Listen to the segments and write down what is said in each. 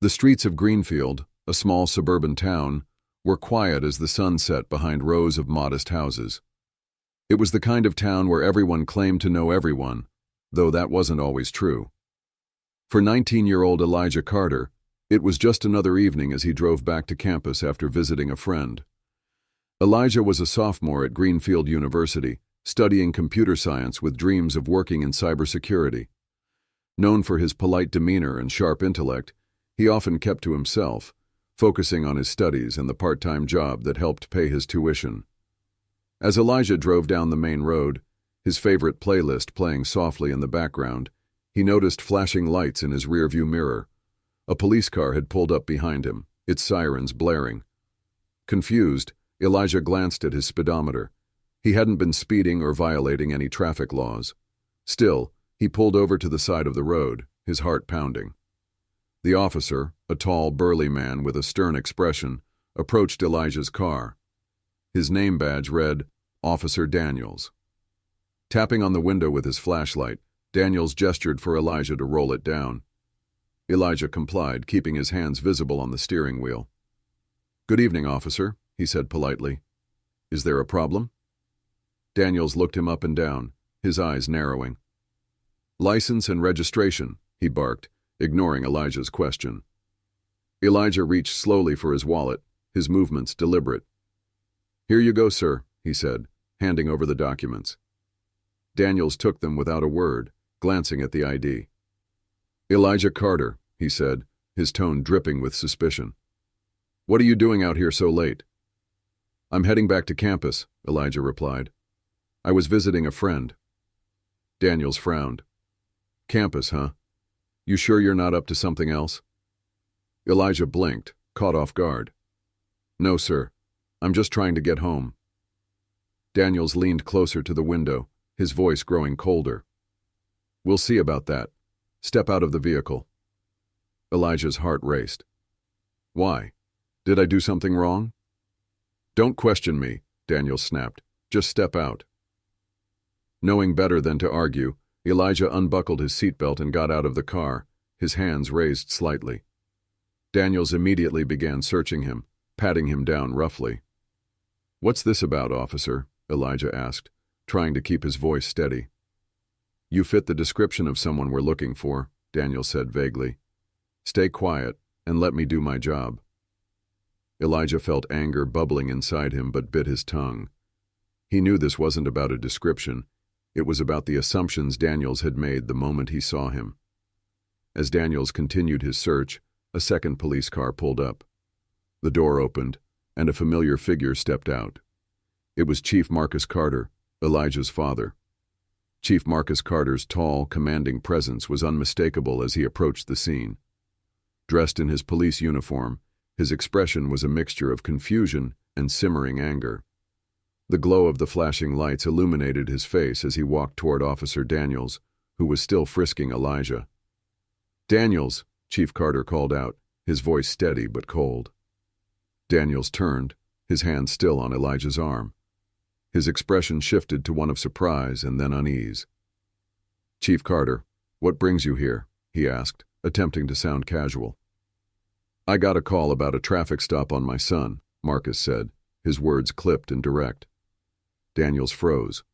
The streets of Greenfield, a small suburban town, were quiet as the sun set behind rows of modest houses. It was the kind of town where everyone claimed to know everyone, though that wasn't always true. For 19-year-old Elijah Carter, it was just another evening as he drove back to campus after visiting a friend. Elijah was a sophomore at Greenfield University, studying computer science with dreams of working in cybersecurity. Known for his polite demeanor and sharp intellect, he often kept to himself, focusing on his studies and the part-time job that helped pay his tuition. As Elijah drove down the main road, his favorite playlist playing softly in the background, he noticed flashing lights in his rearview mirror. A police car had pulled up behind him, its sirens blaring. Confused, Elijah glanced at his speedometer. He hadn't been speeding or violating any traffic laws. Still, he pulled over to the side of the road, his heart pounding. The officer, a tall, burly man with a stern expression, approached Elijah's car. His name badge read, Officer Daniels. Tapping on the window with his flashlight, Daniels gestured for Elijah to roll it down. Elijah complied, keeping his hands visible on the steering wheel. "Good evening, officer," he said politely. "Is there a problem?" Daniels looked him up and down, his eyes narrowing. "License and registration," he barked, ignoring Elijah's question. Elijah reached slowly for his wallet, his movements deliberate. "Here you go, sir," he said, handing over the documents. Daniels took them without a word, glancing at the ID. "Elijah Carter," he said, his tone dripping with suspicion. "What are you doing out here so late?" "I'm heading back to campus," Elijah replied. "I was visiting a friend." Daniels frowned. "Campus, huh? You sure you're not up to something else?" Elijah blinked, caught off guard. "No, sir. I'm just trying to get home." Daniels leaned closer to the window, his voice growing colder. "We'll see about that. Step out of the vehicle." Elijah's heart raced. "Why? Did I do something wrong?" "Don't question me," Daniels snapped. "Just step out." Knowing better than to argue, Elijah unbuckled his seatbelt and got out of the car, his hands raised slightly. Daniels immediately began searching him, patting him down roughly. "What's this about, officer?" Elijah asked, trying to keep his voice steady. "You fit the description of someone we're looking for," Daniels said vaguely. "Stay quiet and let me do my job." Elijah felt anger bubbling inside him but bit his tongue. He knew this wasn't about a description. It was about the assumptions Daniels had made the moment he saw him. As Daniels continued his search, a second police car pulled up. The door opened, and a familiar figure stepped out. It was Chief Marcus Carter, Elijah's father. Chief Marcus Carter's tall, commanding presence was unmistakable as he approached the scene. Dressed in his police uniform, his expression was a mixture of confusion and simmering anger. The glow of the flashing lights illuminated his face as he walked toward Officer Daniels, who was still frisking Elijah. "Daniels," Chief Carter called out, his voice steady but cold. Daniels turned, his hand still on Elijah's arm. His expression shifted to one of surprise and then unease. "Chief Carter, what brings you here?" he asked, attempting to sound casual. "I got a call about a traffic stop on my son," Marcus said, his words clipped and direct. Daniels froze.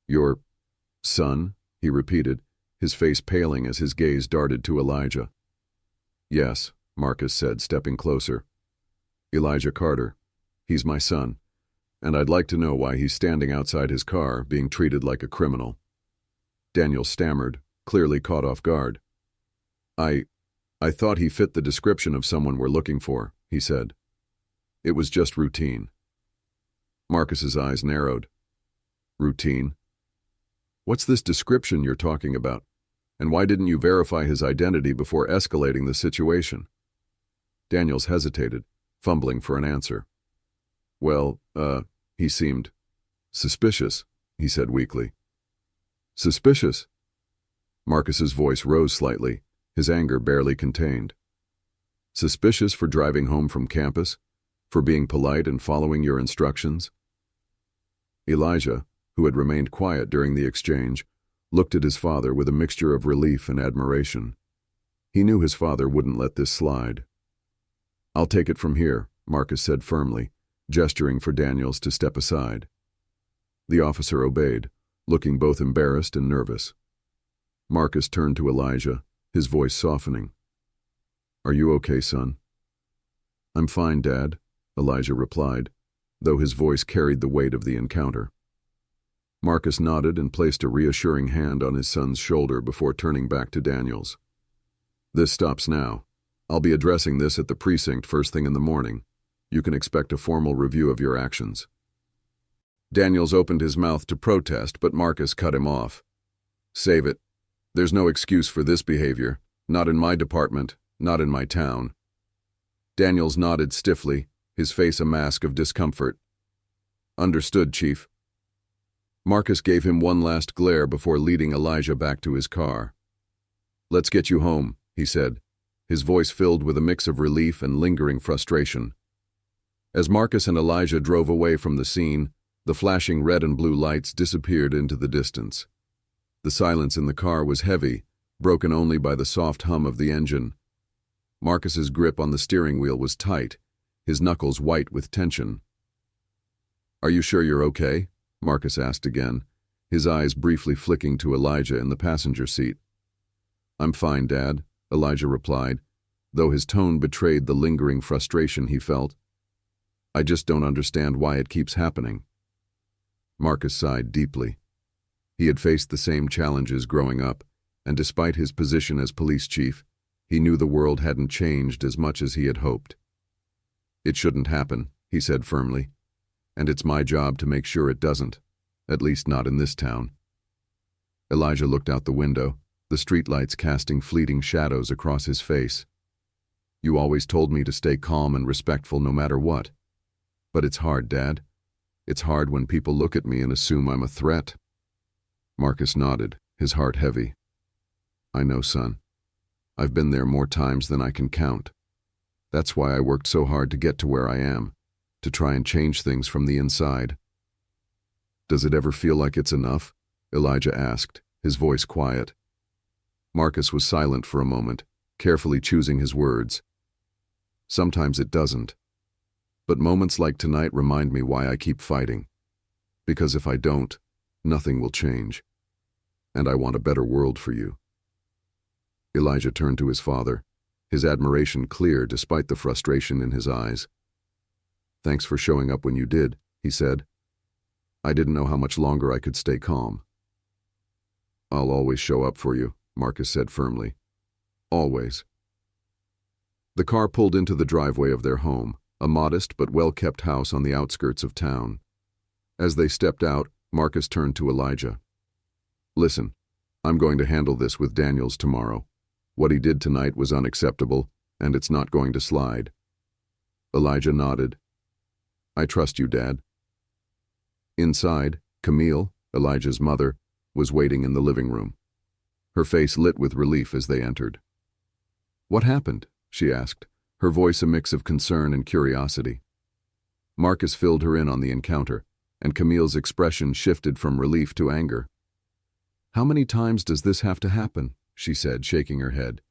"Your son?" he repeated, his face paling as his gaze darted to Elijah. "Yes," Marcus said, stepping closer. "Elijah Carter. He's my son, and I'd like to know why he's standing outside his car being treated like a criminal." Daniels stammered, clearly caught off guard. I thought he fit the description of someone we're looking for," he said. "It was just routine." Marcus's eyes narrowed. "Routine? What's this description you're talking about? And why didn't you verify his identity before escalating the situation?" Daniels hesitated, fumbling for an answer. "Well, he seemed suspicious," he said weakly. "Suspicious?" Marcus's voice rose slightly, his anger barely contained. "Suspicious for driving home from campus? For being polite and following your instructions?" Elijah, who had remained quiet during the exchange, looked at his father with a mixture of relief and admiration. He knew his father wouldn't let this slide. "I'll take it from here," Marcus said firmly, gesturing for Daniels to step aside. The officer obeyed, looking both embarrassed and nervous. Marcus turned to Elijah, his voice softening. "Are you okay, son?" "I'm fine, Dad," Elijah replied, though his voice carried the weight of the encounter. Marcus nodded and placed a reassuring hand on his son's shoulder before turning back to Daniels. "This stops now. I'll be addressing this at the precinct first thing in the morning. You can expect a formal review of your actions." Daniels opened his mouth to protest, but Marcus cut him off. "Save it. There's no excuse for this behavior. Not in my department, not in my town." Daniels nodded stiffly, his face a mask of discomfort. "Understood, Chief." Marcus gave him one last glare before leading Elijah back to his car. "Let's get you home," he said, his voice filled with a mix of relief and lingering frustration. As Marcus and Elijah drove away from the scene, the flashing red and blue lights disappeared into the distance. The silence in the car was heavy, broken only by the soft hum of the engine. Marcus's grip on the steering wheel was tight, his knuckles white with tension. "Are you sure you're okay?" Marcus asked again, his eyes briefly flicking to Elijah in the passenger seat. "I'm fine, Dad," Elijah replied, though his tone betrayed the lingering frustration he felt. "I just don't understand why it keeps happening." Marcus sighed deeply. He had faced the same challenges growing up, and despite his position as police chief, he knew the world hadn't changed as much as he had hoped. "It shouldn't happen," he said firmly, "and it's my job to make sure it doesn't, at least not in this town." Elijah looked out the window, the streetlights casting fleeting shadows across his face. "You always told me to stay calm and respectful no matter what. But it's hard, Dad. It's hard when people look at me and assume I'm a threat." Marcus nodded, his heart heavy. "I know, son. I've been there more times than I can count. That's why I worked so hard to get to where I am, to try and change things from the inside." "Does it ever feel like it's enough?" Elijah asked, his voice quiet. Marcus was silent for a moment, carefully choosing his words. "Sometimes it doesn't. But moments like tonight remind me why I keep fighting. Because if I don't, nothing will change. And I want a better world for you." Elijah turned to his father, his admiration clear despite the frustration in his eyes. "Thanks for showing up when you did," he said. "I didn't know how much longer I could stay calm." "I'll always show up for you," Marcus said firmly. "Always." The car pulled into the driveway of their home, a modest but well-kept house on the outskirts of town. As they stepped out, Marcus turned to Elijah. "Listen, I'm going to handle this with Daniels tomorrow. What he did tonight was unacceptable, and it's not going to slide." Elijah nodded. "I trust you, Dad." Inside, Camille, Elijah's mother, was waiting in the living room. Her face lit with relief as they entered. "What happened?" she asked, her voice a mix of concern and curiosity. Marcus filled her in on the encounter, and Camille's expression shifted from relief to anger. "How many times does this have to happen?" she said, shaking her head.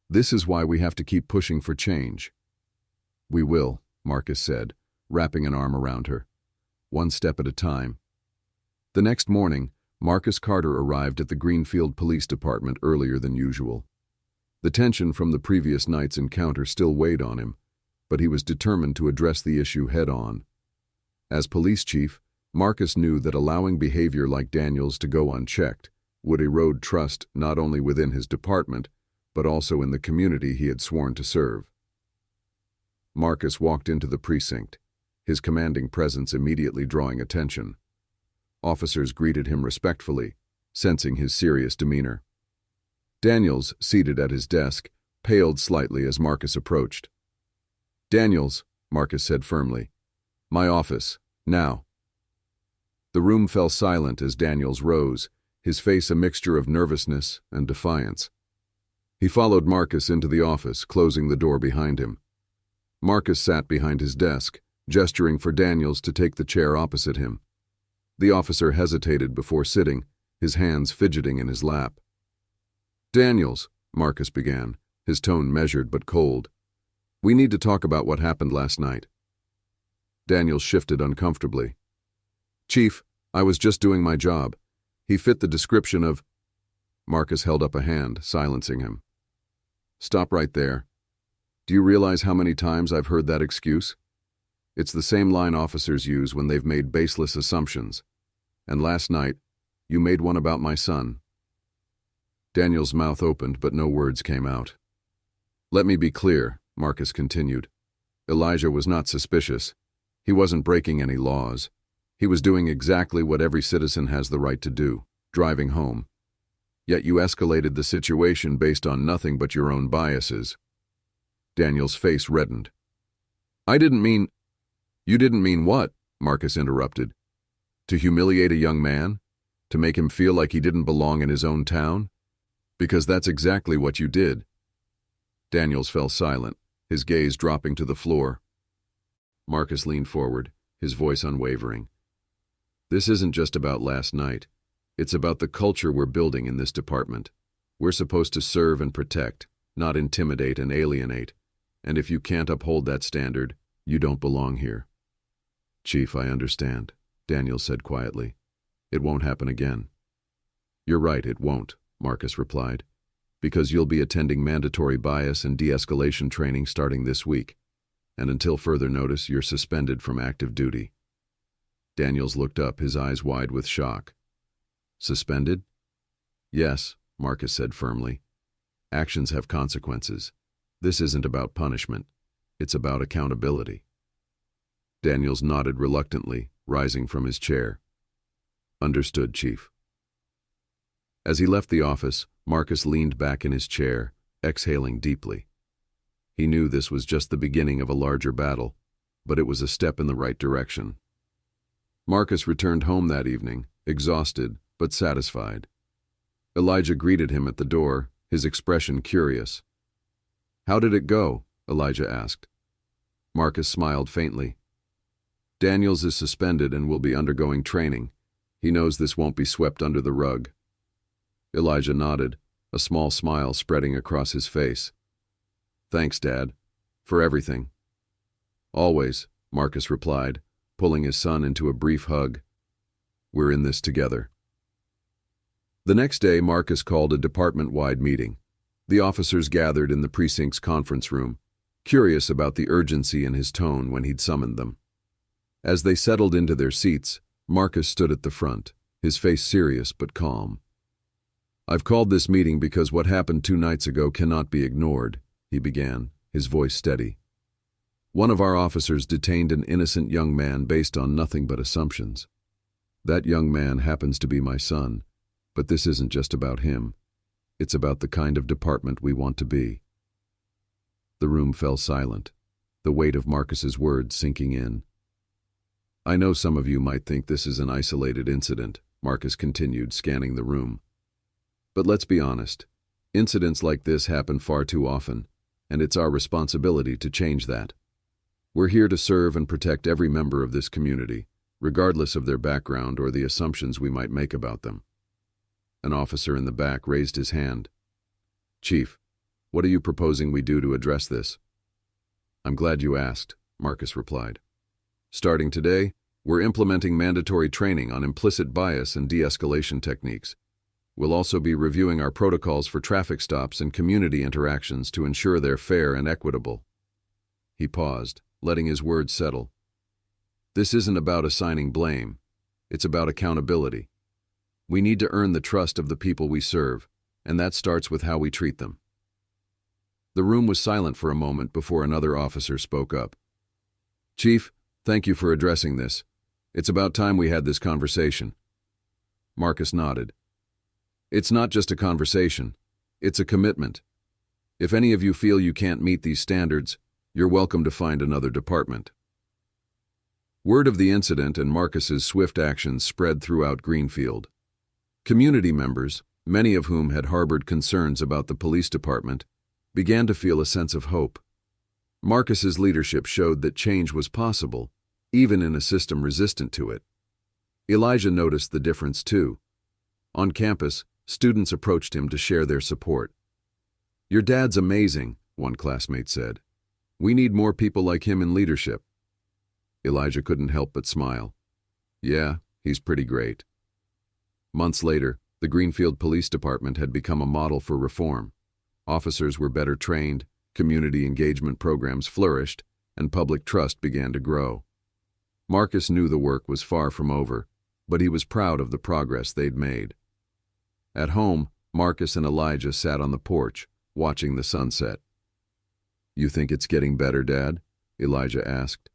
"This is why we have to keep pushing for change." "We will," Marcus said, wrapping an arm around her. "One step at a time." The next morning, Marcus Carter arrived at the Greenfield Police Department earlier than usual. The tension from the previous night's encounter still weighed on him, but he was determined to address the issue head-on. As police chief, Marcus knew that allowing behavior like Daniels to go unchecked would erode trust not only within his department, but also in the community he had sworn to serve. Marcus walked into the precinct, his commanding presence immediately drawing attention. Officers greeted him respectfully, sensing his serious demeanor. Daniels, seated at his desk, paled slightly as Marcus approached. "Daniels," Marcus said firmly. "My office, now." The room fell silent as Daniels rose, his face a mixture of nervousness and defiance. He followed Marcus into the office, closing the door behind him. Marcus sat behind his desk, gesturing for Daniels to take the chair opposite him. The officer hesitated before sitting, his hands fidgeting in his lap. "Daniels," Marcus began, his tone measured but cold. "We need to talk about what happened last night." Daniels shifted uncomfortably. "Chief, I was just doing my job. He fit the description of—" Marcus held up a hand, silencing him. "Stop right there. Do you realize how many times I've heard that excuse? It's the same line officers use when they've made baseless assumptions. And last night, you made one about my son." Daniel's mouth opened, but no words came out. "Let me be clear," Marcus continued. "Elijah was not suspicious. He wasn't breaking any laws. He was doing exactly what every citizen has the right to do, driving home. Yet you escalated the situation based on nothing but your own biases." Daniel's face reddened. "I didn't mean—" "You didn't mean what?" Marcus interrupted. "To humiliate a young man? To make him feel like he didn't belong in his own town? Because that's exactly what you did." Daniels fell silent, his gaze dropping to the floor. Marcus leaned forward, his voice unwavering. "This isn't just about last night. It's about the culture we're building in this department. We're supposed to serve and protect, not intimidate and alienate. And if you can't uphold that standard, you don't belong here." "Chief, I understand," Daniels said quietly. "It won't happen again." "You're right, it won't," Marcus replied, "because you'll be attending mandatory bias and de-escalation training starting this week. And until further notice, you're suspended from active duty." Daniels looked up, his eyes wide with shock. "Suspended?" "Yes," Marcus said firmly. "Actions have consequences. This isn't about punishment. It's about accountability." Daniels nodded reluctantly, rising from his chair. "Understood, Chief." As he left the office, Marcus leaned back in his chair, exhaling deeply. He knew this was just the beginning of a larger battle, but it was a step in the right direction. Marcus returned home that evening, exhausted but satisfied. Elijah greeted him at the door, his expression curious. "How did it go?" Elijah asked. Marcus smiled faintly. "Daniels is suspended and will be undergoing training. He knows this won't be swept under the rug." Elijah nodded, a small smile spreading across his face. "Thanks, Dad, for everything." "Always," Marcus replied, pulling his son into a brief hug. "We're in this together." The next day, Marcus called a department-wide meeting. The officers gathered in the precinct's conference room, curious about the urgency in his tone when he'd summoned them. As they settled into their seats, Marcus stood at the front, his face serious but calm. "I've called this meeting because what happened 2 nights ago cannot be ignored," he began, his voice steady. "One of our officers detained an innocent young man based on nothing but assumptions. That young man happens to be my son, but this isn't just about him. It's about the kind of department we want to be." The room fell silent, the weight of Marcus's words sinking in. "I know some of you might think this is an isolated incident," Marcus continued, scanning the room. "But let's be honest, incidents like this happen far too often, and it's our responsibility to change that. We're here to serve and protect every member of this community, regardless of their background or the assumptions we might make about them." An officer in the back raised his hand. "Chief, what are you proposing we do to address this?" "I'm glad you asked," Marcus replied. "Starting today, we're implementing mandatory training on implicit bias and de-escalation techniques. We'll also be reviewing our protocols for traffic stops and community interactions to ensure they're fair and equitable." He paused, letting his words settle. "This isn't about assigning blame. It's about accountability. We need to earn the trust of the people we serve, and that starts with how we treat them." The room was silent for a moment before another officer spoke up. "Chief, thank you for addressing this. It's about time we had this conversation." Marcus nodded. "It's not just a conversation. It's a commitment. If any of you feel you can't meet these standards, you're welcome to find another department." Word of the incident and Marcus's swift actions spread throughout Greenfield. Community members, many of whom had harbored concerns about the police department, began to feel a sense of hope. Marcus's leadership showed that change was possible, even in a system resistant to it. Elijah noticed the difference too. On campus, students approached him to share their support. "Your dad's amazing," one classmate said. "We need more people like him in leadership." Elijah couldn't help but smile. "Yeah, he's pretty great." Months later, the Greenfield Police Department had become a model for reform. Officers were better trained, community engagement programs flourished, and public trust began to grow. Marcus knew the work was far from over, but he was proud of the progress they'd made. At home, Marcus and Elijah sat on the porch, watching the sunset. "You think it's getting better, Dad?" Elijah asked.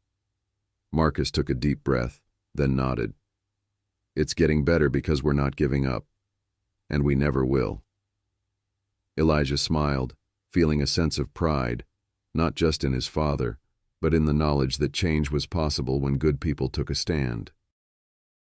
Marcus took a deep breath, then nodded. "It's getting better because we're not giving up. And we never will." Elijah smiled, feeling a sense of pride, not just in his father, but in the knowledge that change was possible when good people took a stand.